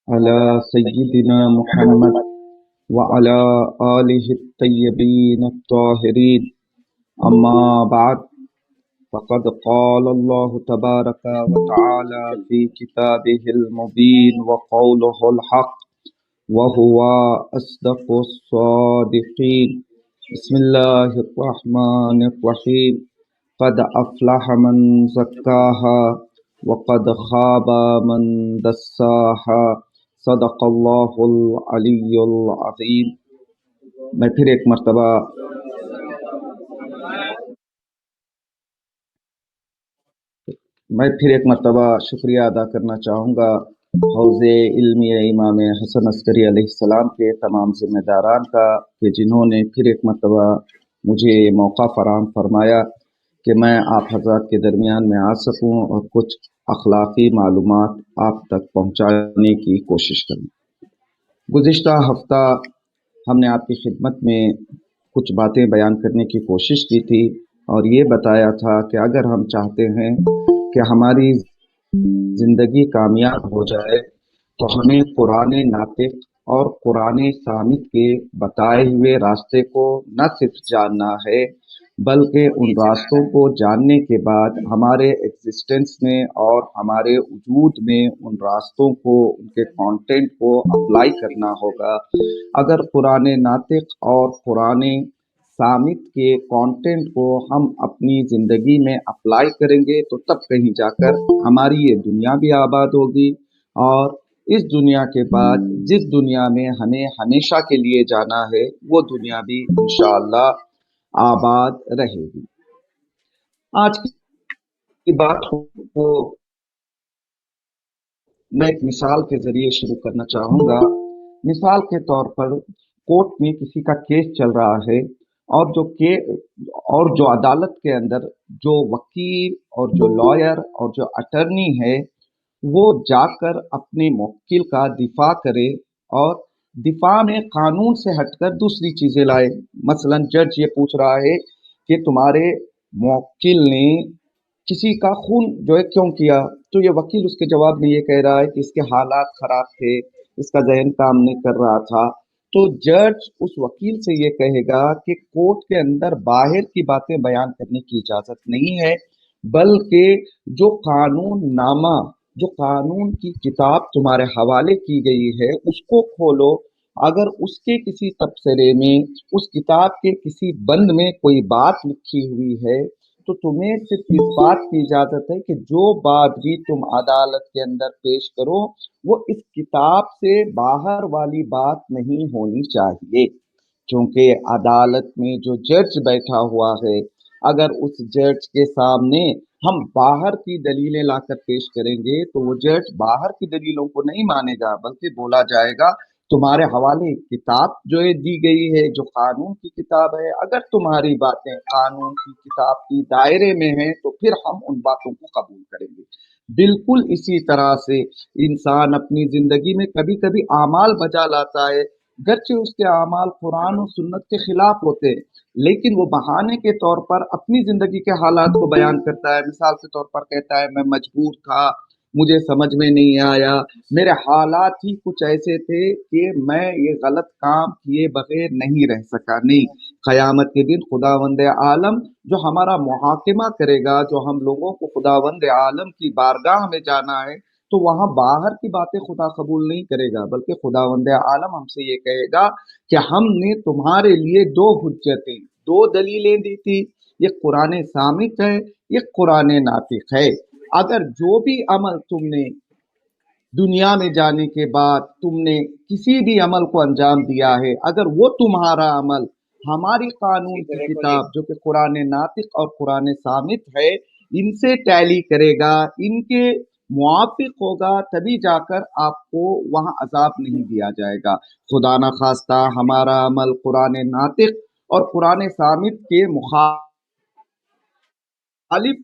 على سيدنا محمد وعلى آله الطيبين الطاهرين. أما بعد، فقد قال الله تبارك وتعالى في كتابه المبين وقوله الحق وهو أصدق الصادقين. بسم الله الرحمن الرحيم. قد أفلح من زكاها وقد خاب من دساها. صدق اللہ العلی العظیم۔ میں پھر ایک مرتبہ شکریہ ادا کرنا چاہوں گا حوض علمی امام حسن عسکری علیہ السلام کے تمام ذمہ داران کا کہ جنہوں نے پھر ایک مرتبہ مجھے یہ موقع فراہم فرمایا کہ میں آپ حضرات کے درمیان میں آ سکوں اور کچھ اخلاقی معلومات آپ تک پہنچانے کی کوشش کروں۔ گزشتہ ہفتہ ہم نے آپ کی خدمت میں کچھ باتیں بیان کرنے کی کوشش کی تھی اور یہ بتایا تھا کہ اگر ہم چاہتے ہیں کہ ہماری زندگی کامیاب ہو جائے تو ہمیں قرآن ناطق اور قرآن صامت کے بتائے ہوئے راستے کو نہ صرف جاننا ہے بلکہ ان راستوں کو جاننے کے بعد ہمارے ایگزسٹنس میں اور ہمارے وجود میں ان راستوں کو، ان کے کانٹینٹ کو اپلائی کرنا ہوگا۔ اگر قرآن ناطق اور قرآن صامت کے کانٹینٹ کو ہم اپنی زندگی میں اپلائی کریں گے تو تب کہیں جا کر ہماری یہ دنیا بھی آباد ہوگی اور اس دنیا کے بعد جس دنیا میں ہمیں ہمیشہ کے لیے جانا ہے وہ دنیا بھی انشاءاللہ آباد رہے گی۔ آج کی بات کو میں ایک مثال کے ذریعے شروع کرنا چاہوں گا۔ مثال کے طور پر کورٹ میں کسی کا کیس چل رہا ہے اور جو عدالت کے اندر جو وکیل اور جو لائر اور جو اٹرنی ہے وہ جا کر اپنے موکل کا دفاع کرے اور دفاع میں قانون سے ہٹ کر دوسری چیزیں لائے۔ مثلا جج یہ پوچھ رہا ہے کہ تمہارے موکل نے کسی کا خون جو ہے کیوں کیا، تو یہ وکیل اس کے جواب میں یہ کہہ رہا ہے کہ اس کے حالات خراب تھے، اس کا ذہن کام نہیں کر رہا تھا۔ تو جج اس وکیل سے یہ کہے گا کہ کورٹ کے اندر باہر کی باتیں بیان کرنے کی اجازت نہیں ہے، بلکہ جو قانون نامہ، جو قانون کی کتاب تمہارے حوالے کی گئی ہے اس کو کھولو، اگر اس کے کسی تبصرے میں، اس کتاب کے کسی بند میں کوئی بات لکھی ہوئی ہے تو تمہیں صرف اس بات کی اجازت ہے کہ جو بات بھی تم عدالت کے اندر پیش کرو وہ اس کتاب سے باہر والی بات نہیں ہونی چاہیے، کیونکہ عدالت میں جو جج بیٹھا ہوا ہے اگر اس جج کے سامنے ہم باہر کی دلیلیں لا کر پیش کریں گے تو وہ جج باہر کی دلیلوں کو نہیں مانے گا، بلکہ بولا جائے گا تمہارے حوالے کتاب جو دی گئی ہے، جو قانون کی کتاب ہے، اگر تمہاری باتیں قانون کی کتاب کی دائرے میں ہیں تو پھر ہم ان باتوں کو قبول کریں گے۔ بالکل اسی طرح سے انسان اپنی زندگی میں کبھی کبھی اعمال بجا لاتا ہے، گرچہ اس کے اعمال قرآن و سنت کے خلاف ہوتے ہیں، لیکن وہ بہانے کے طور پر اپنی زندگی کے حالات کو بیان کرتا ہے۔ مثال کے طور پر کہتا ہے میں مجبور تھا، مجھے سمجھ میں نہیں آیا، میرے حالات ہی کچھ ایسے تھے کہ میں یہ غلط کام کیے بغیر نہیں رہ سکا۔ نہیں، قیامت کے دن خداوند عالم جو ہمارا محاکمہ کرے گا، جو ہم لوگوں کو خداوند عالم کی بارگاہ میں جانا ہے تو وہاں باہر کی باتیں خدا قبول نہیں کرے گا، بلکہ خداوند عالم ہم سے یہ کہے گا کہ ہم نے تمہارے لیے دو حجتیں، دو دلیلیں دی تھی، یہ قرآن صامت ہے، یہ قرآن ناطق ہے۔ اگر جو بھی عمل تم نے دنیا میں جانے کے بعد تم نے کسی بھی عمل کو انجام دیا ہے، اگر وہ تمہارا عمل ہماری قانون کی کتاب جو کہ قرآن ناطق اور قرآن صامت ہے ان سے ٹیلی کرے گا، ان کے موافق ہوگا، تبھی جا کر آپ کو وہاں عذاب نہیں دیا جائے گا۔ خدا نہ خواستہ ہمارا عمل قرآن ناطق اور قرآن صامت کے مخالف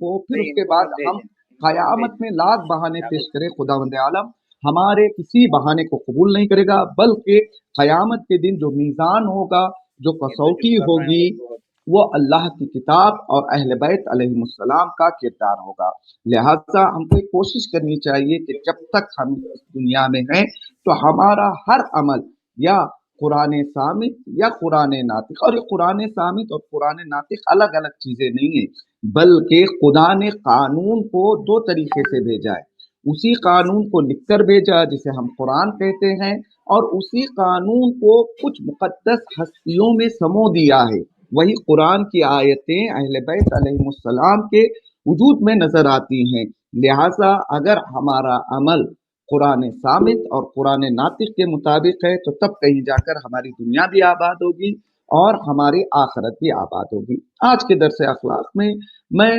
ہو، پھر اس کے بعد ہم قیامت میں لاکھ بہانے پیش کرے، خداوند عالم ہمارے کسی بہانے کو قبول نہیں کرے گا، بلکہ قیامت کے دن جو میزان ہوگا، جو کسوٹی ہوگی، وہ اللہ کی کتاب اور اہل بیت علیہم السلام کا کردار ہوگا۔ لہذا ہم کو کوشش کرنی چاہیے کہ جب تک ہم اس دنیا میں ہیں تو ہمارا ہر عمل یا قرآن صامت یا قرآن ناطق، اور یہ قرآن صامت اور قرآن ناطق الگ الگ چیزیں نہیں ہیں، بلکہ خدا نے قانون کو دو طریقے سے بھیجا ہے۔ اسی قانون کو لکھ کر بھیجا جسے ہم قرآن کہتے ہیں، اور اسی قانون کو کچھ مقدس ہستیوں میں سمو دیا ہے۔ وہی قرآن کی آیتیں اہل بیت علیہم السلام کے وجود میں نظر آتی ہیں۔ لہٰذا اگر ہمارا عمل قرآن صامت اور قرآن ناطق کے مطابق ہے تو تب کہیں جا کر ہماری دنیا بھی آباد ہوگی اور ہماری آخرت بھی آباد ہوگی۔ آج کے درس اخلاق میں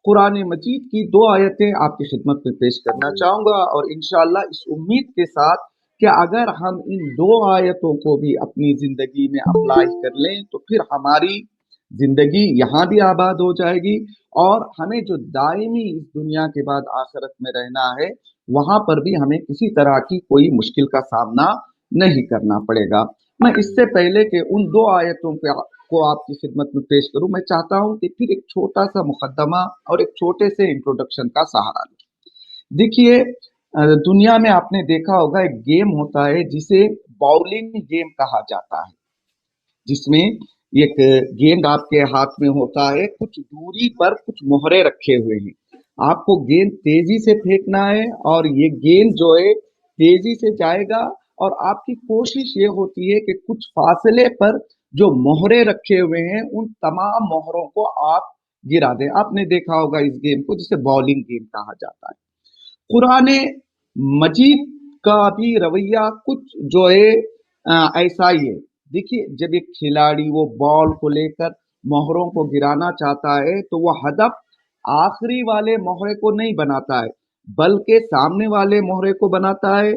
قرآن مجید کی دو آیتیں آپ کی خدمت میں پیش کرنا چاہوں گا، اور انشاءاللہ اس امید کے ساتھ کہ اگر ہم ان دو آیتوں کو بھی اپنی زندگی میں اپلائی کر لیں تو پھر ہماری زندگی یہاں بھی آباد ہو جائے گی، اور ہمیں جو دائمی اس دنیا کے بعد آخرت میں رہنا ہے وہاں پر بھی ہمیں کسی طرح کی کوئی مشکل کا سامنا نہیں کرنا پڑے گا۔ میں اس سے پہلے کہ ان دو آیتوں کو آپ کی خدمت میں پیش کروں، میں چاہتا ہوں کہ پھر ایک چھوٹا سا مقدمہ اور ایک چھوٹے سے انٹروڈکشن کا سہارا لیں۔ دیکھیے، دنیا میں آپ نے دیکھا ہوگا ایک گیم ہوتا ہے جسے باؤلنگ گیم کہا جاتا ہے، جس میں ایک گیند آپ کے ہاتھ میں ہوتا ہے، کچھ دوری پر کچھ مہرے رکھے ہوئے ہیں، آپ کو گیند تیزی سے پھینکنا ہے اور یہ گیند جو ہے تیزی سے جائے گا، اور آپ کی کوشش یہ ہوتی ہے کہ کچھ فاصلے پر جو مہرے رکھے ہوئے ہیں ان تمام مہروں کو آپ گرا دیں۔ آپ نے دیکھا ہوگا اس گیم کو جسے باؤلنگ گیم کہا جاتا ہے۔ قرآن مجید کا بھی رویہ کچھ جو ہے ایسا ہی ہے۔ دیکھیے، جب ایک کھلاڑی وہ بال کو لے کر مہروں کو گرانا چاہتا ہے تو وہ ہدف آخری والے مہرے کو نہیں بناتا ہے، بلکہ سامنے والے مہرے کو بناتا ہے،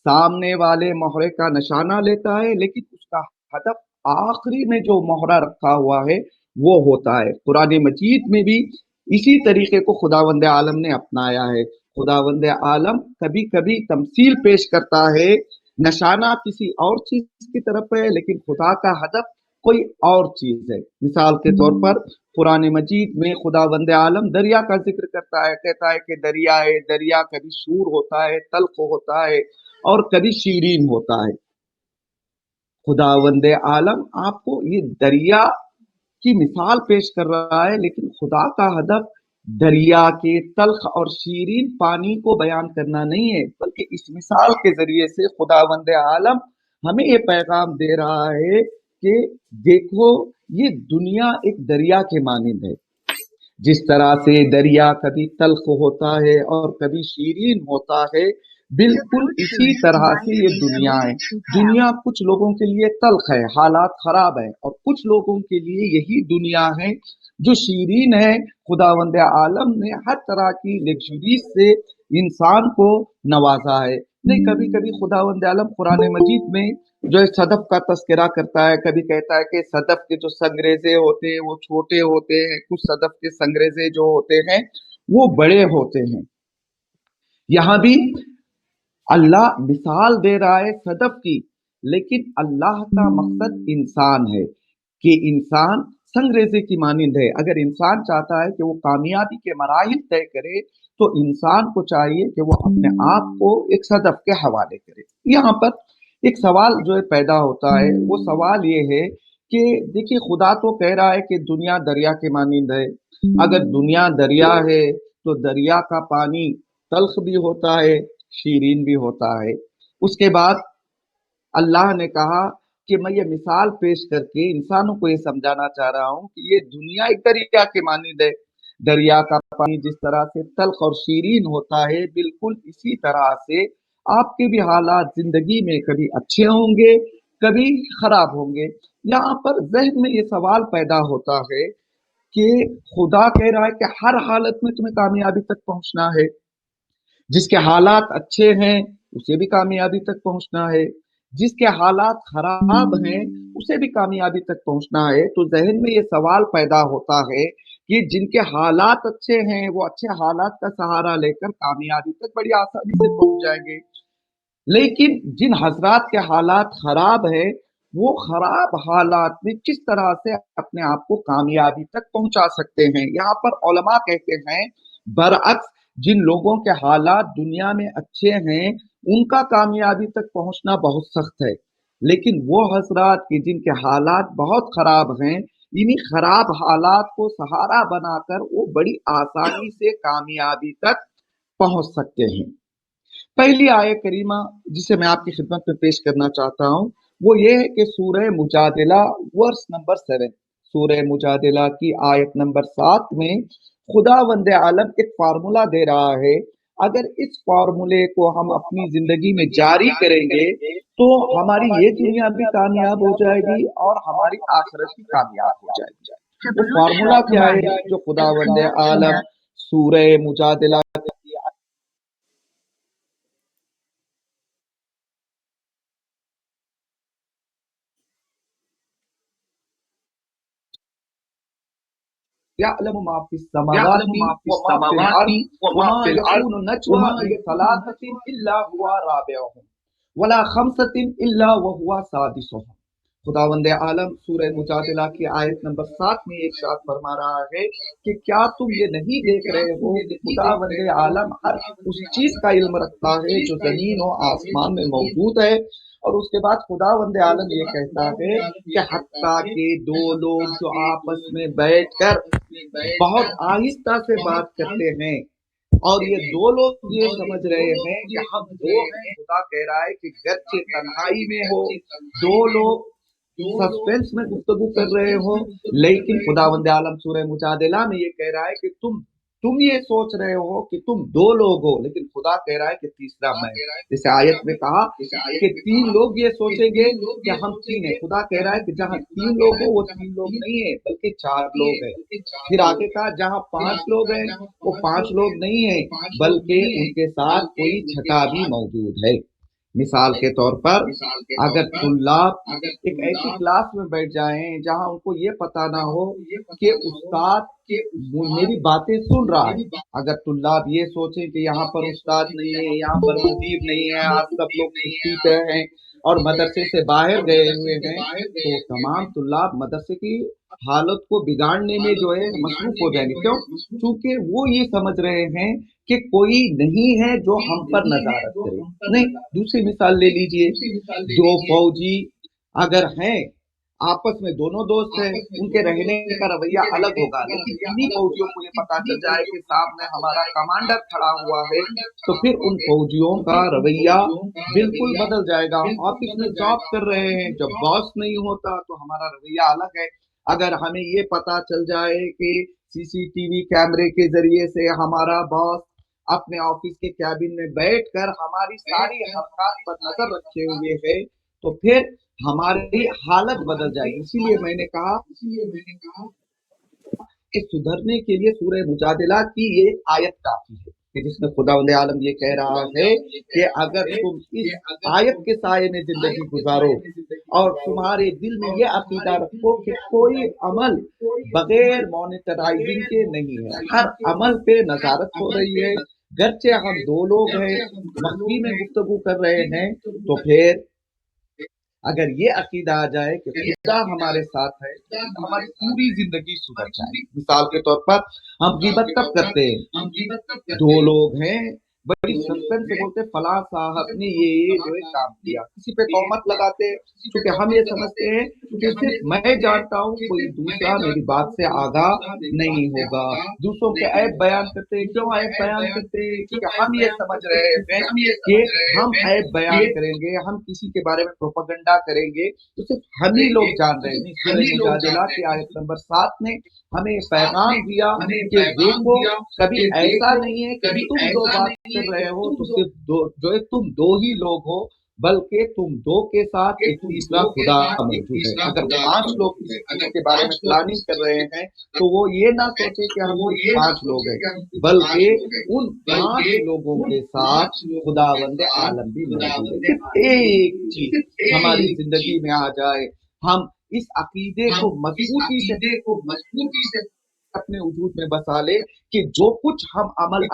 سامنے والے مہرے کا نشانہ لیتا ہے، لیکن اس کا ہدف آخری میں جو مہرہ رکھا ہوا ہے وہ ہوتا ہے۔ قرآن مجید میں بھی اسی طریقے کو خداوند عالم نے اپنایا ہے۔ خداوند عالم کبھی کبھی تمثیل پیش کرتا ہے، نشانہ کسی اور چیز کی طرف ہے لیکن خدا کا ہدف کوئی اور چیز ہے۔ مثال کے طور پر قرآن مجید میں خداوند عالم دریا کا ذکر کرتا ہے، کہتا ہے کہ دریا کبھی شور ہوتا ہے، تلخ ہوتا ہے اور کبھی شیرین ہوتا ہے۔ خداوند عالم آپ کو یہ دریا کی مثال پیش کر رہا ہے، لیکن خدا کا ہدف دریا کے تلخ اور شیرین پانی کو بیان کرنا نہیں ہے، بلکہ اس مثال کے ذریعے سے خداوند عالم ہمیں یہ پیغام دے رہا ہے کہ دیکھو یہ دنیا ایک دریا کے مانند ہے، جس طرح سے دریا کبھی تلخ ہوتا ہے اور کبھی شیرین ہوتا ہے، بالکل اسی طرح سے یہ دنیا ہے۔ دنیا کچھ لوگوں کے لیے تلخ ہے، حالات خراب ہے، اور کچھ لوگوں کے لیے یہی دنیا ہے جو شیرین ہے۔ خداوند عالم نے ہر طرح کی لگژریز سے انسان کو نوازا ہے۔ نہیں، کبھی کبھی خداوند عالم قرآن مجید میں جو ہے صدف کا تذکرہ کرتا ہے، کبھی کہتا ہے کہ صدف کے جو سنگریزے ہوتے ہیں وہ چھوٹے ہوتے ہیں، کچھ صدف کے سنگریزے جو ہوتے ہیں وہ بڑے ہوتے ہیں۔ یہاں بھی اللہ مثال دے رہا ہے صدف کی، لیکن اللہ کا مقصد انسان ہے کہ انسان سنگریزے کی مانند ہے۔ اگر انسان چاہتا ہے کہ وہ کامیابی کے مراحل طے کرے تو انسان کو چاہیے کہ وہ اپنے آپ کو ایک صدف کے حوالے کرے۔ یہاں پر ایک سوال جو ہے پیدا ہوتا ہے، وہ سوال یہ ہے کہ دیکھیے خدا تو کہہ رہا ہے کہ دنیا دریا کے مانند ہے۔ اگر دنیا دریا ہے تو دریا کا پانی تلخ بھی ہوتا ہے، شیرین بھی ہوتا ہے۔ اس کے بعد اللہ نے کہا کہ میں یہ مثال پیش کر کے انسانوں کو یہ سمجھانا چاہ رہا ہوں کہ یہ دنیا ایک دریا کے مانند ہے۔ دریا کا پانی جس طرح سے تلخ اور شیرین ہوتا ہے، بالکل اسی طرح سے آپ کے بھی حالات زندگی میں کبھی اچھے ہوں گے، کبھی خراب ہوں گے۔ یہاں پر ذہن میں یہ سوال پیدا ہوتا ہے کہ خدا کہہ رہا ہے کہ ہر حالت میں تمہیں کامیابی تک پہنچنا ہے، جس کے حالات اچھے ہیں اسے بھی کامیابی تک پہنچنا ہے، جس کے حالات خراب ہیں اسے بھی کامیابی تک پہنچنا ہے۔ تو ذہن میں یہ سوال پیدا ہوتا ہے کہ جن کے حالات اچھے ہیں وہ اچھے حالات کا سہارا لے کر کامیابی تک بڑی آسانی سے پہنچ جائیں گے، لیکن جن حضرات کے حالات خراب ہیں وہ خراب حالات میں کس طرح سے اپنے آپ کو کامیابی تک پہنچا سکتے ہیں۔ یہاں پر علماء کہتے ہیں برعکس جن لوگوں کے حالات دنیا میں اچھے ہیں ان کا کامیابی تک پہنچنا بہت سخت ہے، لیکن وہ حضرات کی جن کے حالات بہت خراب ہیں انہی خراب حالات کو سہارا بنا کر وہ بڑی آسانی سے کامیابی تک پہنچ سکتے ہیں۔ پہلی آیت کریمہ جسے میں آپ کی خدمت میں پیش کرنا چاہتا ہوں وہ یہ ہے کہ سورہ مجادلہ ورس نمبر 7، سورہ مجادلہ کی آیت نمبر 7 میں خدا وند عالم ایک فارمولا دے رہا ہے، اگر اس فارمولے کو ہم اپنی زندگی میں جاری کریں گے تو ہماری یہ دنیا بھی کامیاب ہو جائے گی اور ہماری آخرت بھی کامیاب ہو جائے گی۔ وہ فارمولا کیا ہے جو خدا وند عالم سورہ مجادلہ يعلم ما في السماوات وما في الأرض وما يكون نجوى من ثلاثة إلا هو رابعهم ولا خمسة إلا وهو سادسهم۔ خداوند عالم سورہ مجادلہ کی آیت نمبر 7 میں ارشاد فرما رہا ہے کہ کیا تم یہ نہیں دیکھ رہے ہو کہ خداوند عالم ہر اس چیز کا علم رکھتا ہے جو زمین و آسمان میں موجود ہے، اور اس کے بعد خداوند عالم یہ کہتا ہے کہ حتیٰ کہ دو لوگ جو آپس میں بیٹھ کر بہت آہستہ سے بات کرتے ہیں اور یہ دو لوگ یہ سمجھ رہے ہیں کہ ہم دو ہیں، خدا کہہ رہا ہے کہ گرچہ تنہائی میں ہو دو لوگ سسپینس میں گفتگو کر رہے ہو، لیکن خداوند عالم سورہ مجادلہ میں یہ کہہ رہا ہے کہ تم یہ سوچ رہے ہو کہ تم دو لوگ ہو، لیکن خدا کہہ رہا ہے کہ تیسرا میں۔ جیسے آیت میں کہا کہ تین لوگ یہ سوچیں گے کہ ہم تین ہیں، خدا کہہ رہا ہے کہ جہاں تین لوگ ہو وہ تین لوگ نہیں ہیں بلکہ چار لوگ ہیں۔ پھر آگے کہا جہاں پانچ لوگ ہیں وہ پانچ لوگ نہیں ہیں بلکہ ان کے ساتھ کوئی چھٹا بھی موجود ہے۔ مثال کے طور پر اگر طلاب ایک ایسی کلاس میں بیٹھ جائیں جہاں ان کو یہ پتہ نہ ہو کہ استاد میری باتیں سن رہا ہے، اگر طلاب یہ سوچیں کہ یہاں پر استاد نہیں ہے، یہاں پر مدیر نہیں ہے، آج سب لوگ چھٹی پہ ہیں اور مدرسے سے باہر گئے ہوئے ہیں، تو تمام طلاب مدرسے کی حالت کو بگاڑنے میں جو ہے مصروف ہو جائیں گے۔ کیوں؟ چونکہ وہ یہ سمجھ رہے ہیں کہ کوئی نہیں ہے جو ہم پر نظارت کرے۔ نہیں، دوسری مثال لے لیجئے، دو فوجی اگر ہیں آپس میں دونوں دوست ہیں، ان کے رہنے کا رویہ الگ ہوگا، لیکن انہی فوجیوں کو یہ پتا چل جائے کہ سامنے ہمارا کمانڈر کھڑا ہوا ہے تو پھر ان فوجیوں کا رویہ بالکل بدل جائے گا۔ آفس میں جاب کر رہے ہیں، جب باس نہیں ہوتا تو ہمارا رویہ الگ ہے۔ اگر ہمیں یہ پتا چل جائے کہ سی سی ٹی وی کیمرے کے ذریعے سے ہمارا باس اپنے آفس کے کیبن میں بیٹھ کر ہماری ساری حرکات پر نظر رکھے ہوئے ہے تو پھر ہماری حالت بدل جائے گی۔ اسی لیے میں نے کہا کہ سدھرنے کے لیے سورہ مجادلہ کی یہ آیت کافی ہے کہ جس میں خداوند عالم یہ کہہ رہا ہے کہ اگر تم اس آیت کے سائے میں زندگی گزارو اور تمہارے دل میں یہ عقیدہ رکھو کہ کوئی عمل بغیر مانیٹرائزنگ کے نہیں ہے، ہر عمل پہ نظارت ہو رہی ہے، گرچہ ہم دو لوگ ہیں مخفی میں گفتگو کر رہے ہیں، تو پھر اگر یہ عقیدہ آ جائے کہ خدا ہمارے ساتھ ہے تو ہماری پوری زندگی سدھر جائے گی۔ مثال کے طور پر ہم غیبت کب کرتے ہیں؟ دو لوگ ہیں بڑی سسپینس سے بولتے فلاں صاحب نے یہ جو ہے کام کیا، کسی پہ تہمت لگاتے کیونکہ ہم یہ سمجھتے ہیں کہ صرف میں جانتا ہوں، کوئی دوسرا میری بات سے آگاہ نہیں ہوگا۔ دوسروں کے عیب بیان کرتے ہیں، کیوں عیب بیان کرتے ہیں؟ کیونکہ ہم یہ سمجھ رہے ہیں کہ ہم عیب بیان کریں گے، ہم کسی کے بارے میں پروپیگنڈا کریں گے تو صرف ہم ہی لوگ جان رہے ہیں۔ سورہ مجادلہ کی آیت نمبر 7 نے ہمیں پیغام دیا کہ دیکھو کبھی ایسا نہیں ہے کہ تم دو بات کر رہے ہو تو صرف دو جو ہے تم دو ہی لوگ ہو، بلکہ تم دو کے ساتھ ایک تیسرا خدا موجود ہے۔ اگر 5 لوگ کسی چیز کے بارے میں پلاننگ کر رہے ہیں تو وہ یہ نہ سوچے کہ ہم 5 لوگ ہیں، بلکہ ان 5 لوگوں کے ساتھ خداوند عالم بھی موجود ہے۔ صرف ایک چیز ہماری زندگی میں آ جائے، ہم اس عقیدے کو مضبوطی سے اپنے وجود میں بسا لے کہ جو کچھ ہم عمل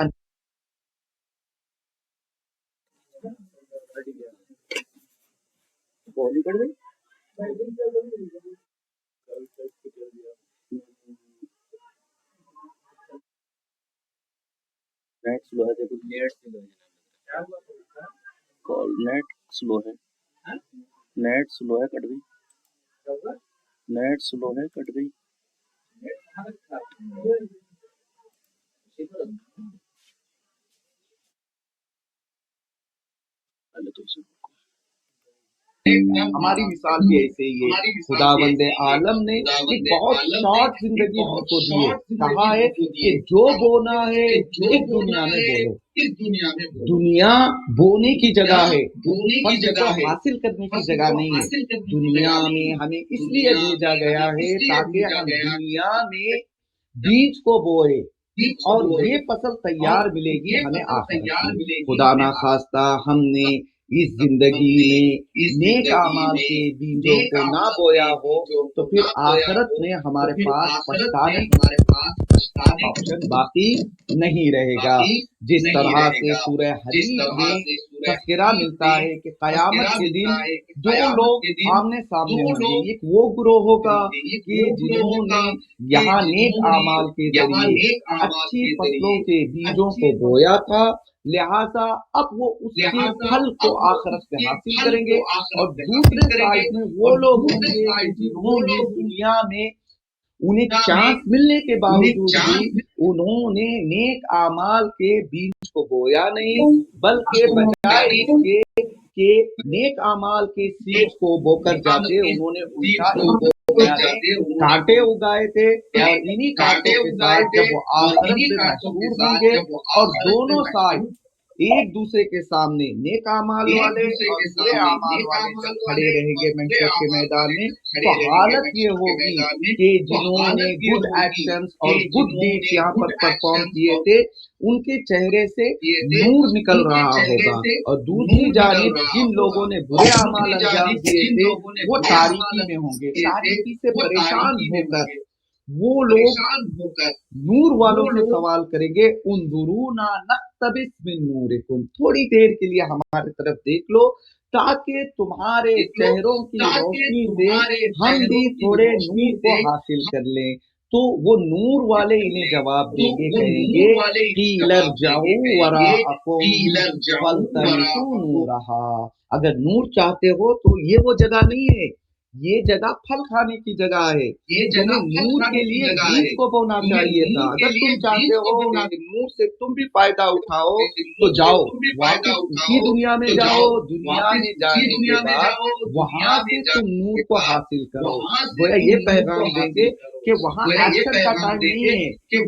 नेट स्लो है, देखो कॉल नेट स्लो है, नेट स्लो है, कट गई, नेट स्लो है, कट गई। पहले तो इसे हमारी मिसाल भी ऐसे ही है। खुदावंद आलम ने एक बहुत शॉर्ट जिंदगी हमको दी है। कहा है कि जो बोना है इस दुनिया में बोलो। दुनिया बोने की जगह है, फल को हासिल करने की जगह नहीं है। दुनिया में हमें इसलिए भेजा गया है ताकि हम दुनिया में बीज को बोए और ये फसल तैयार मिलेगी हमें आखिरत में। खुदा ना खास्ता हमने इस जिंदगी में नेक अमाल के बीजों को ना बोया हो तो फिर आखिरत में हमारे पास पछताने ऑप्शन बाकी नहीं रहेगा। जिस तरह से सूरह हदीद में तज़किरा मिलता है कि क़यामत के दिन दो लोग आमने सामने होंगे। एक वो ग्रोह होगा कि जिन्होंने यहाँ नेक अमाल के जरिए अच्छी फसलों के बीजों को बोया था, लिहाजा अब वो उसके फल को आखिरत में हासिल करेंगे। और दूसरे साइड में वो लोग होंगे जिन्होंने दुनिया में उन्हें चांस मिलने के बावजूद भी उन्होंने नेक आमाल के बीज को बोया नहीं, बल्कि बजाय इसके कि नेक आमाल के सीड्स को बोकर जाते उन्होंने उल्टा कांटे उगाए थे। और इन्हीं कांटों के साथ जब वो आखिरत में मशहूर होंगे और दोनों साइड एक दूसरे के सामने नेक आमाल वाले और बुरे आमाल वाले जब खड़े रहेंगे महशर के मैदान में, तो हालत ये होगी कि जिन्होंने गुड एक्शंस और गुड डीड्स यहाँ पर परफॉर्म किए थे उनके चेहरे से नूर निकल रहा होगा, और दूसरी जानिब जिन लोगों ने बुरे आमाल अंजाम दिए थे वो तारीकी में होंगे। तारीकी से परेशान होकर वो लोग नूर वालों से सवाल करेंगे, उन्जुरूना नक्तबिस मिन नूरिकुम, थोड़ी देर के लिए हमारे तरफ देख लो ताकि तुम्हारे चेहरों की रोशनी से हम भी थोड़े नूर को हासिल कर लें। तो वो नूर वाले इन्हें जवाब देंगे, कहेंगे कीलर जाओ वराअकुम फल्तमिसू नूरहा, अगर नूर चाहते हो तो ये वो जगह नहीं है, ये जगह फल खाने की जगह है। तुम्हें नूर के लिए बीज को बोना चाहिए था। अगर तुम चाहते हो कि नूर से तुम भी फायदा उठाओ तो जाओ वापस उसी दुनिया में जाओ, दुनिया में जाने के बाद वहां से तुम नूर को हासिल करो। गोया ये पैगाम देंगे कि वहाँ एक्शन का टाइम नहीं है,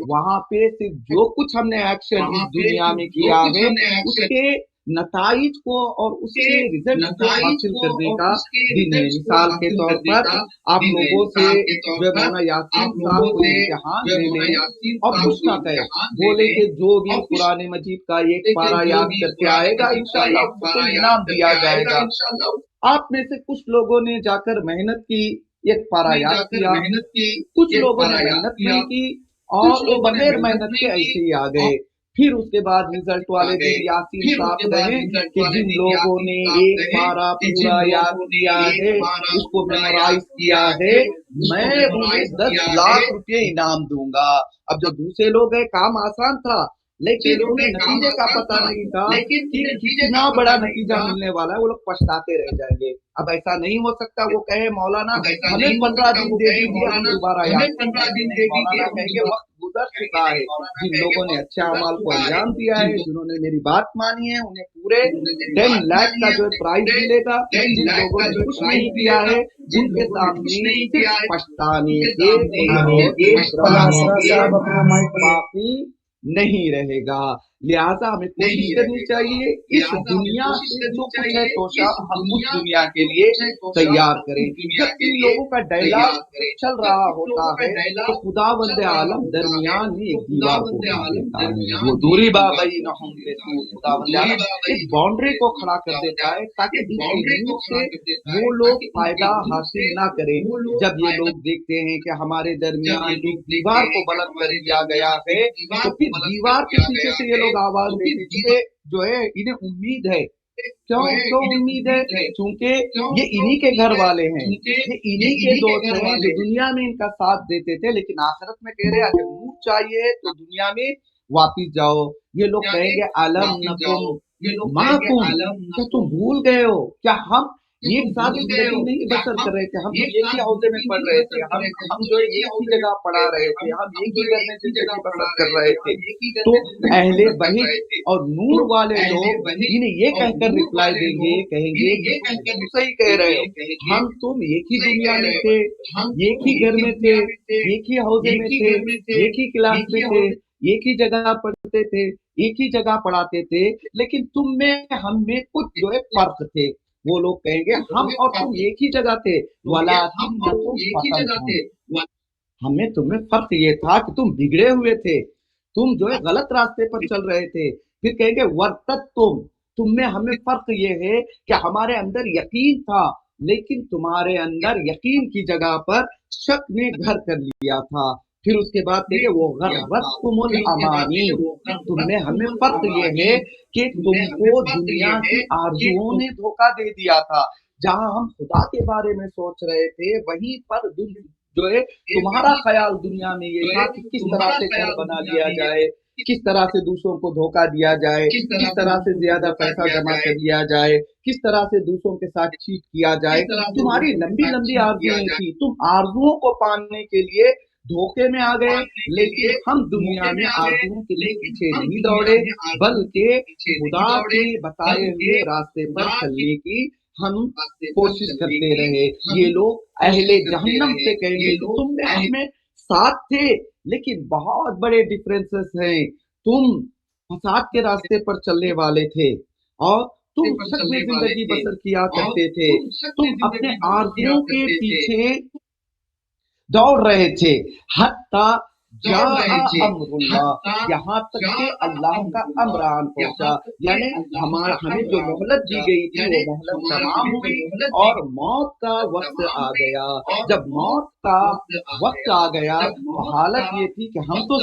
वहां पे सिर्फ जो कुछ हमने एक्शन इस दुनिया में किया है उसके नताइज को और उसके रिजल्ट को हासिल करने का दिन है। मिसाल के तौर पर आप लोगों से जो मौलाना यासीन साहब को इम्तिहान ले लें और कुछ ना कहे, बोले कि जो भी कुरान मजीद का एक पारा याद करके आएगा इंशाअल्लाह उसको इनाम दिया जाएगा। आप में से कुछ लोगों ने जाकर मेहनत की, एक पारा याद किया, कुछ लोगों ने मेहनत नहीं की और वो बगैर मेहनत के ऐसे ही आ गए। फिर उसके बाद रिजल्ट वाले दिन यासीन साहब कहे कि जिन लोगों ने एक पारा पूरा याद किया है, उसको मेमोराइज किया है, मैं उन्हें 10 लाख रुपए इनाम दूंगा। अब जो दूसरे लोग हैं काम आसान था, लेकिन उन्हें नतीजे का पता नहीं था कि कितना बड़ा नतीजा मिलने वाला है, वो लोग पछताते रह जाएंगे। अब ऐसा नहीं हो सकता वो कहे मौलाना हमें 15 दिन दे दीजिए हम दोबारा याद करेंगे। मौलाना कहेंगे वक्त गुजर चुका है। जिन लोगों ने अच्छे अमाल को अंजाम दिया है, जिन्होंने मेरी बात मानी है, उन्हें पूरे 10 लाख का जो प्राइज मिलेगा। जिन लोगों ने कुछ नहीं किया है उनके सामने सिर्फ पछताने बाकी नहीं रहेगा। लिहाजा हमें कोशिश करनी चाहिए इस दुनिया से जो कुछ है तोशा हम उस दुनिया के लिए तैयार करें। जब इन लोगों का डायलॉग चल रहा होता है तो खुदावंद आलम दरमियान में एक दीवार को उठा देता है, वो दूरी बाबई न हम खुदावंद आलम एक बाउंड्री को खड़ा कर देता है ताकि से वो लोग फायदा हासिल ना करें। जब ये लोग देखते हैं कि हमारे दरमियान एक दीवार को बुलंद कर दिया गया है तो फिर दीवार के पीछे से ये लोग आवाज देते जो है इन्हें उम्मीद है क्यों क्यों उम्मीद है? चूंकि ये इन्हीं के घर वाले हैं, ये इन्हीं के दोस्त हैं जो दुनिया में इनका साथ देते थे, लेकिन आखिरत में कह रहे अगर नूर चाहिए तो दुनिया में वापिस जाओ। ये लोग कहेंगे अलम नकुम माकुम, क्या तुम भूल गए हो? क्या हम एक साथ जिंदगी नहीं बसर कर रहे थे? हम तो एक ही हौजे में पढ़ रहे थे, हम जो है एक ही जगह पढ़ा रहे थे, हम एक ही घर में जिंदगी बसर कर रहे थे। तो अहले बहित और नूर वाले लोग इन्हें ये कहकर रिप्लाई देंगे, कहेंगे कि तुम सही कह रहे हो, हम तुम एक ही दुनिया में थे, एक ही घर में थे, एक ही हौजे में थे, एक ही क्लास में थे, एक ही जगह पढ़ते थे, एक ही जगह पढ़ाते थे, लेकिन तुम में हम में कुछ जो है फर्क थे। वो लोग कहेंगे हम और तुम एक ही जगह थे, हमें तुम्हें फर्क ये था कि तुम बिगड़े हुए थे, तुम जो है गलत रास्ते पर चल रहे थे। फिर कहेंगे वर्तत तुम में हमें फर्क ये है कि हमारे अंदर यकीन था, लेकिन तुम्हारे अंदर यकीन की जगह पर शक ने घर कर लिया था। फिर उसके बाद कहेंगे वो गर्रतकुमुल अमानी, तुमने हमें फर्क ये है कि तुमको दुनिया की आरज़ुओं ने धोखा दे दिया था। जहां हम खुदा के बारे में सोच रहे थे, वहीं पर जो है तुम्हारा ख्याल दुनिया में ये था कि किस तरह से घर बना लिया जाए, किस तरह से दूसरों को धोखा दिया जाए, किस तरह से ज्यादा पैसा जमा कर लिया जाए, किस तरह से दूसरों के साथ चीट किया जाए। तुम्हारी लंबी लंबी आरज़ुएं थी, तुम आरज़ुओं को पाने के लिए धोखे में आ गए, लेकिन हम दुनिया में आरज़ुओं के लिए पीछे नहीं दौड़े, बल्कि खुदा के बताए हुए रास्ते पर चलने की हम कोशिश करते रहे। ये लोग अहले जहन्नम से कहेंगे तुम में हमें साथ थे, लेकिन बहुत बड़े डिफरेंसेस हैं। तुम फसाद के रास्ते पर चलने वाले थे और तुम शक में जिंदगी बसर किया करते थे, तुम अपने आरज़ुओं के पीछे दौड़ रहे थे। हत्ता जा अमरुल्लाह, यहाँ तक कि अल्लाह का अमरान पहुंचा, यानी हमें जो मोहलत दी गई थी वो मोहलत तमाम हुई और मौत का वक्त आ गया। जब मौत का वक्त आ गया तो हालत ये थी कि हम तो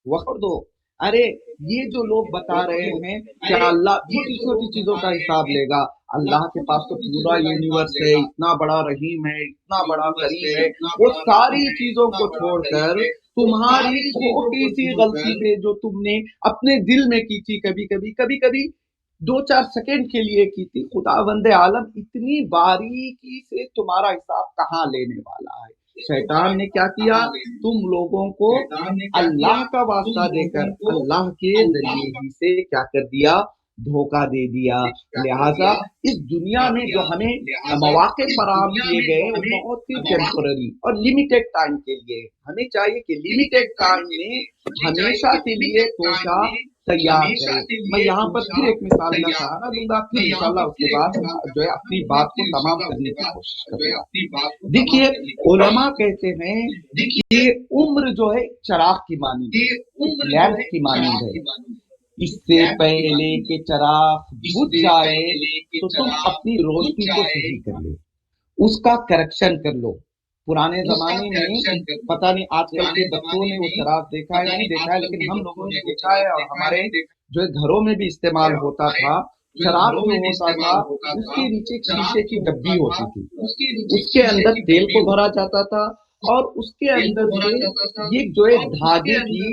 वक्त दो। अरे ये जो लोग बता रहे हैं क्या अल्लाह छोटी छोटी चीजों का हिसाब लेगा? अल्लाह के पास तो पूरा यूनिवर्स है, इतना बड़ा रहीम है, इतना बड़ा करीम है। वो सारी चीजों को छोड़कर तुम्हारी छोटी सी गलती पे जो तुमने अपने दिल में की थी, कभी कभी 2-4 सेकंड के लिए की थी, खुदावंद आलम इतनी बारीकी से तुम्हारा हिसाब कहाँ लेने वाला है? शैतान ने क्या किया? तुम लोगों को अल्लाह का वास्ता देकर अल्लाह के जरिए ही से क्या कर दिया? धोखा दे दिया। लिहाजा इस दुनिया में जो हमें मौके फराहम किए गए वो बहुत ही टेम्पररी और लिमिटेड टाइम के लिए। हमें चाहिए कि लिमिटेड टाइम में हमेशा के लिए तोशा तैयार करें। मैं यहाँ पर फिर एक मिसाल का सहारा लूंगा, फिर इंशाल्लाह उसके बाद जो है अपनी बात को तमाम करने की कोशिश करूंगा। देखिए उलमा कहते हैं कि उम्र जो है चराग की मानी है, लैंप की मानी है। इससे पहले कि चराग बुझ जाए तो तुम अपनी रोशनी को सही कर लो, उसका करेक्शन कर लो। पुराने जमाने में पता नहीं आजकल के बच्चों ने वो शराब देखा है नहीं देखा है, लेकिन हम लोगों ने देखा है और हमारे जो है घरों में भी इस्तेमाल होता था। शराब जो होता था उसके नीचे एक शीशे की डब्बी होती थी, उसके अंदर तेल को भरा जाता था और उसके अंदर से ये जो है धागे की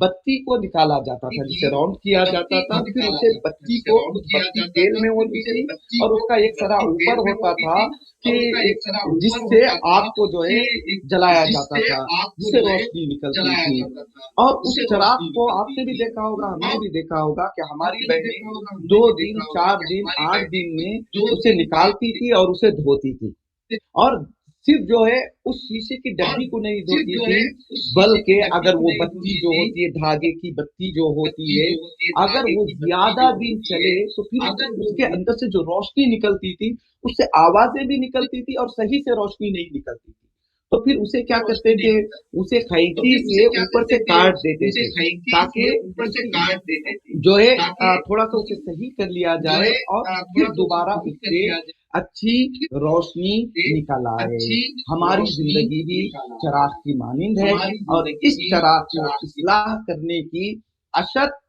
बत्ती को निकाला जाता था, जिसे राउंड किया जाता था। फिर उसे बत्ती को उस बत्ती तेल में होती थी और उसका एक सरा ऊपर होता था कि जिससे आग को जो है जलाया जाता था, जिससे रोशनी निकलती थी। और उस चराग को आपने भी देखा होगा, हमने भी देखा होगा कि हमारी बहनें 2 दिन 4 दिन 8 दिन में उसे निकालती थी और उसे धोती थी। और सिर्फ जो है उस शीशे की डब्बी को नहीं धोती थी, बल्कि अगर वो बत्ती जो होती है, धागे की बत्ती जो होती है, अगर वो ज्यादा दिन चले तो फिर उसके अंदर से जो रोशनी निकलती थी उससे आवाजें भी निकलती थी और सही से रोशनी नहीं निकलती थी। तो फिर उसे क्या करते थे, उसे कैंची से ऊपर से काट देते थे ताकि जो है थोड़ा सा उसे सही कर लिया जाए और फिर दोबारा उससे अच्छी रोशनी निकल आए। हमारी जिंदगी भी चराग की मानिंद है और इस चराग को इस्लाह करने की अशद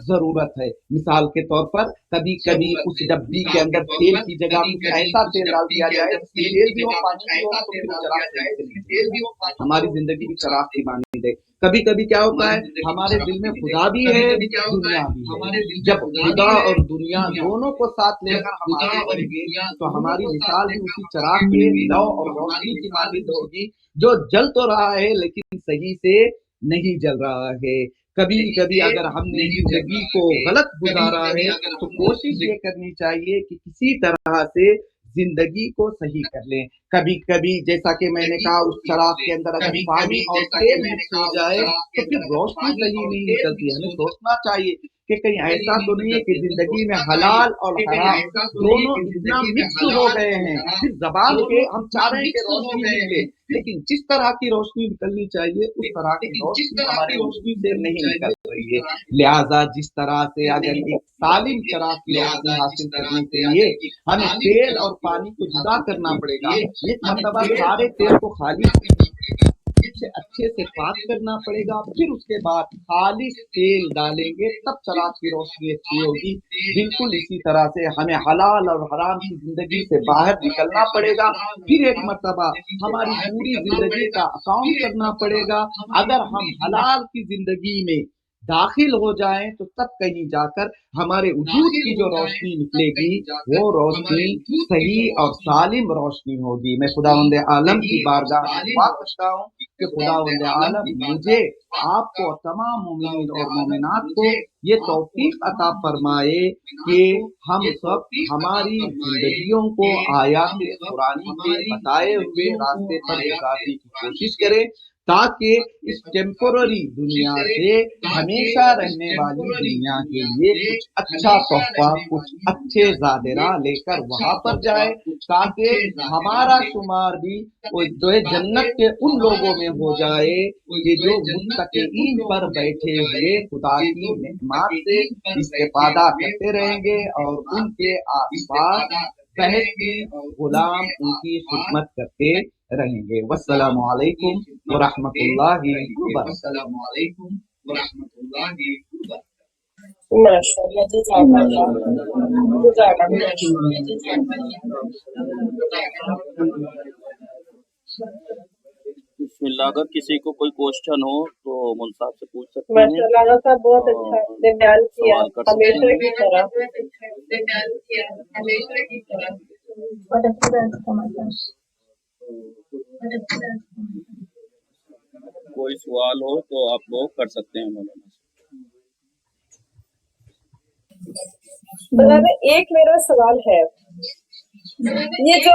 जरूरत है। मिसाल के तौर पर कभी कभी उस डब्बी के अंदर तेल की जगह कुछ ऐसा तेल डाल दिया जाए जिसमें तेल भी हो पानी भी हो तो फिर चराग सही से निकलेगा। हमारी जिंदगी भी चराग की मानिंद है। कभी कभी क्या होता है, हमारे दिल में खुदा भी है दुनिया भी है। जब खुदा और दुनिया दोनों को साथ लेकर हम आगे बढ़ेंगे तो हमारी मिसाल भी उसी चराग के लौ और रोशनी की मानिंद होगी जो जल तो रहा है लेकिन सही से नहीं जल रहा है। कभी कभी अगर हमने जिंदगी को गलत गुजारा है तो कोशिश ये करनी चाहिए कि किसी तरह से जिंदगी को सही कर लें। कभी कभी जैसा कि मैंने कहा उस चराग के अंदर अगर पानी और तेल मिक्स हो जाए तो फिर रोशनी सही नहीं निकलती। हमें सोचना चाहिए कि कहीं ऐसा तो नहीं है कि जिंदगी में हलाल और हराम दोनों इतना मिक्स हो गए हैं, फिर जबान के हम चाह रहे हैं कि रोशनी निकले लेकिन जिस तरह की रोशनी निकलनी चाहिए उस तरह की रोशनी हमारी रोशनी से नहीं निकल रही है। लिहाजा जिस तरह से अगर एक सालिम चराग की रोशनी हासिल करने के लिए हमें तेल और पानी को जुदा करना पड़ेगा। एक मरतबा सारे तेल को खाली से अच्छे से पाक करना पड़ेगा, फिर उसके बाद खालिश तेल डालेंगे तब चराग की रोशनी अच्छी होगी। बिल्कुल इसी तरह से हमें हलाल और हराम की जिंदगी से बाहर निकलना पड़ेगा, फिर एक मर्तबा हमारी पूरी जिंदगी का अकाउंट करना पड़ेगा। अगर हम हलाल की जिंदगी में दाखिल हो जाएं तो तब कहीं जाकर हमारे वजूद की जो रोशनी निकलेगी वो रोशनी सही और सालिम रोशनी होगी। मैं खुदावंद आलम की बारगाह में दुआ करता हूँ कि खुदावंद आलम मुझे, आपको और तमाम मोमिनीन और मोमिनात को ये तौफीक अता फरमाए कि हम सब हमारी जिंदगियों को आयात कुरानी के बताए हुए रास्ते पर गुजारने की कोशिश करें ताकि इस टेम्पोररी दुनिया से हमेशा रहने वाली दुनिया के लिए कुछ अच्छा तोहफा, कुछ अच्छे ज़ादिरा लेकर वहां पर जाए ताकि हमारा शुमार भी जो है जन्नत के उन लोगों में हो जाए कि जो मुत्तकीन पर बैठे हुए खुदा की नेमत से इस्तेफादा करते रहेंगे और उनके आसपास बहशती गुलाम उनकी खिदमत करते रहेंगे। वस्सलामु अलैकुम व रहमतुल्लाहि व बरकातहू। माशाअल्लाह, जज़ाकल्लाह, जज़ाकल्लाह। बिस्मिल्लाह। अगर किसी को कोई क्वेश्चन हो तो मुल साहब से पूछ सकते हैं माशाअल्लाह आगा साहब बहुत अच्छा और आपने बयान किया, सवाल कर सकते हमेशा हैं। की तरह। बहुत अच्छी तरह से समझा। कोई सवाल हो तो आप लोग कर सकते हैं मौलाना से। बताना, एक मेरा सवाल है, ये जो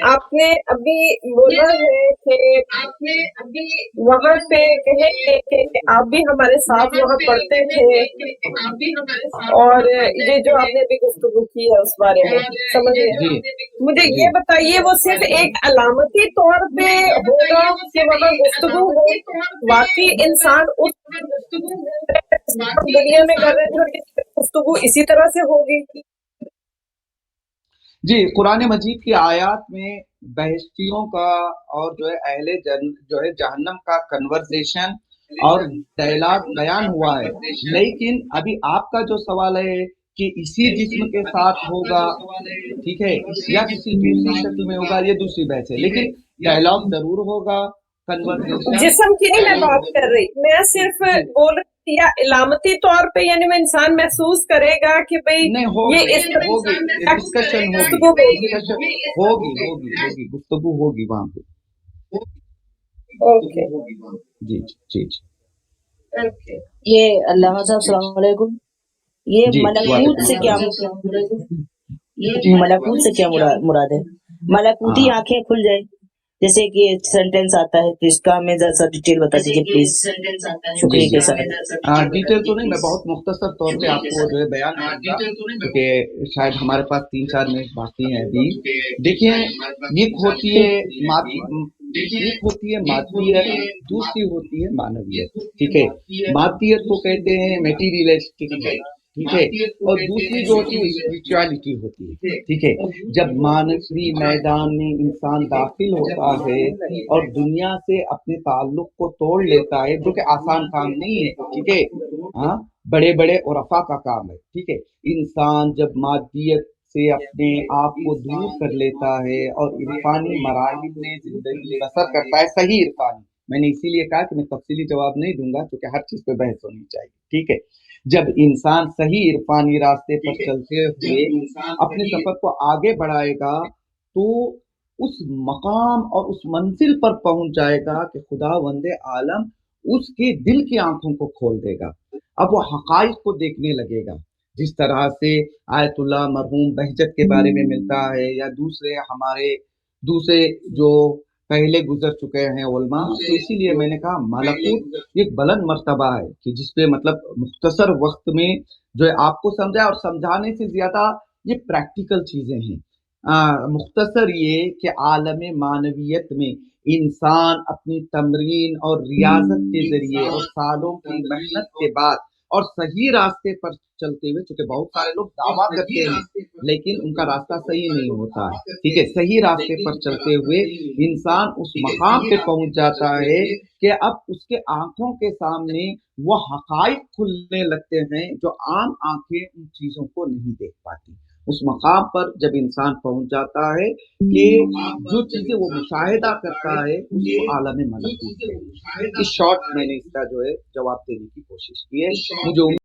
आपने अभी बोला है कि वहाँ पे कहे कि आप भी हमारे साथ वहाँ पढ़ते थे और ये जो आपने अभी गुफ्तगू की है उस बारे में समझ गए। मुझे ये बताइए वो सिर्फ एक अलामती तौर पे होगा कि वहाँ गुफ्तगू हो, वाकई इंसान उस दुनिया में कर रहे थे गुफ्तगू इसी तरह से होगी? जी, कुरान मजीद की आयत में बहश्तियों का और जो है अहले जो है जहन्नम का कन्वर्सेशन और डायलॉग बयान हुआ है, लेकिन अभी आपका जो सवाल है कि इसी जिस्म के साथ होगा, ठीक है, या किसी दूसरी शक्ल में होगा, ये दूसरी बहस है, लेकिन डायलॉग जरूर होगा, कन्वर्सेशन। जिस्म की नहीं मैं बात कर रही, मैं सिर्फ बोल रही या इलामती तौर पे, यानी मैं इंसान महसूस करेगा कि भाई ये इस तरह होगी, डिस्कशन होगी, गुफ्तगू होगी वहाँ पे। ओके जी जी जी। ये अल्लाह साहब अस्सलाम वालेकुम। ये मलकूत से क्या मुराद है? मलकूती आंखें खुल जाए जैसे कि सेंटेंस आता है तो इसका हमें जरा सा डिटेल बता दीजिए प्लीज, जी शुक्रिया जी के साथ। डिटेल तो नहीं, मैं बहुत मुख्तसर तौर पे आपको जो है बयान करूंगा, क्योंकि शायद हमारे पास 3-4 मिनट बाकी हैं अभी। देखिए, एक होती है मादवियत, दूसरी होती है मानवियत। ठीक है, मादवियत को कहते हैं मेटीरियलिस्टिक, ठीक है, और दूसरी जो होती है स्पिरिचुअलिटी होती है। ठीक है, जब मानवी मैदान में इंसान दाखिल होता है और दुनिया से अपने ताल्लुक को तोड़ लेता है, जो कि आसान काम नहीं है। ठीक है, हाँ, बड़े बड़े उरफा का काम है। ठीक है, इंसान जब मादियत से अपने आप को दूर कर लेता है और इरफानी मराहिल में जिंदगी बसर करता है, सही इरफानी, मैंने इसीलिए कहा कि मैं तफसीली जवाब नहीं दूंगा क्योंकि हर चीज पे बहस होनी चाहिए। ठीक है, जब इंसान सही इरफानी रास्ते पर चलते हुए अपने सफर को आगे बढ़ाएगा तो उस मकाम और उस मंजिल पर पहुंच जाएगा कि खुदावंदे आलम उसके दिल की आंखों को खोल देगा। अब वो हकाइक को देखने लगेगा, जिस तरह से आयतुल्लाह मरहूम बहजत के बारे में मिलता है या दूसरे जो पहले गुजर चुके हैं उलमा। तो इसीलिए मैंने कहा मलकूत एक बुलंद मर्तबा है कि जिसपे मतलब मुख्तसर वक्त में जो है आपको समझाए, और समझाने से ज्यादा ये प्रैक्टिकल चीजें हैं। मुख्तसर ये कि आलम मानवियत में इंसान अपनी तमरीन और रियाजत के जरिए और सालों की मेहनत के बाद और सही रास्ते पर चलते हुए, चूंकि बहुत सारे लोग दावा करते हैं लेकिन उनका रास्ता सही नहीं होता है। ठीक है, सही रास्ते पर चलते हुए इंसान उस मकाम पे पहुंच जाता है कि अब उसके आंखों के सामने वो हकाइक खुलने लगते हैं जो आम आंखें उन चीजों को नहीं देख पाती। उस मकाम पर जब इंसान पहुंच जाता है कि जो चीजें वो मुशाहिदा करता है उसको आलम मलकूत है। इस शॉर्ट मैंने इसका जो है जवाब देने की कोशिश की है। मुझे